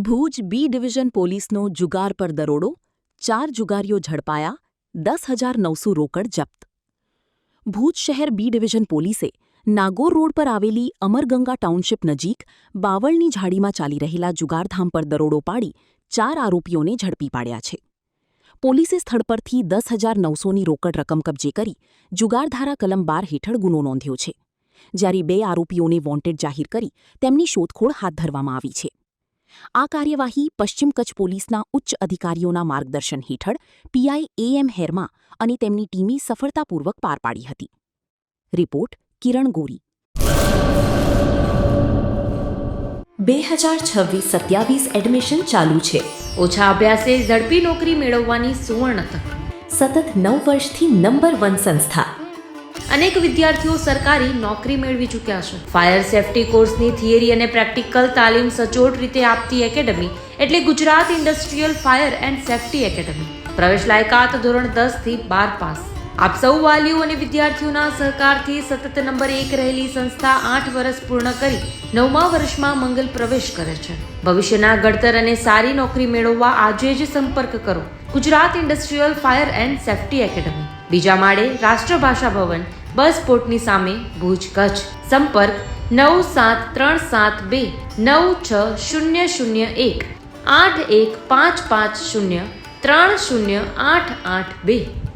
Bhuj B division પોલીસનો જુગાર પર દરોડો, 4 જુગારીઓ ઝડપાયા, 10,900 રોકડ જપ્ત. ભુજ શહેર બી ડિવિઝન પોલીસે નાગોર રોડ પર આવેલી અમરગંગા ટાઉનશીપ નજીક બાવળની ઝાડીમાં ચાલી રહેલા જુગારધામ પર દરોડો પાડી 4 આરોપીઓને ઝડપી પાડ્યા છે. પોલીસે સ્થળ પરથી 10,900ની રોકડ રકમ કબજે કરી જુગારધારા કલમ 12 હેઠળ ગુનો નોંધ્યો છે, જ્યારે 2 આરોપીઓને વોન્ટેડ જાહેર કરી તેમની શોધખોળ હાથ ધરવામાં આવી છે. આ કાર્યવાહી પશ્ચિમ કચ્છ પોલીસના ઉચ્ચ અધિકારીઓના માર્ગદર્શન હેઠળ પીઆઈ એ.એમ. હેરમા અને તેમની ટીમે સફળતાપૂર્વક પાર પાડી હતી. રિપોર્ટ કિરણ ગોરી. 2026-27 એડમિશન ચાલુ છે. ઓછા અભ્યાસે ઝડપી નોકરી મેળવવાની સુવર્ણ તક. સતત 9 વર્ષથી નંબર 1 સંસ્થા. અનેક વિદ્યાર્થીઓ સરકારી નોકરી મેળવી ચૂક્યા છે. ફાયર સેફટી કોર્સની થિયરી અને પ્રેક્ટિકલ તાલીમ સચોટ રીતે આપતી એકેડમી એટલે Gujarat industrial fire and safety academy. પ્રવેશ લાયકાત ધોરણ 10 થી 12 પાસ. આપ સૌ વાલીઓ અને વિદ્યાર્થીઓના સહકારથી સતત નંબર 1 રહેલી સંસ્થા 8 વર્ષ પૂર્ણ કરી 9મા વર્ષમાં મંગલ પ્રવેશ કરે છે. ભવિષ્યના ઘડતર અને સારી નોકરી મેળવવા આજે જ સંપર્ક કરો. Gujarat industrial fire and safety academy, બીજા માળે રાષ્ટ્રભાષા ભવન, બસ પોર્ટની સામે, ભુજ, કચ્છ. સંપર્ક 9737296001 8155030882.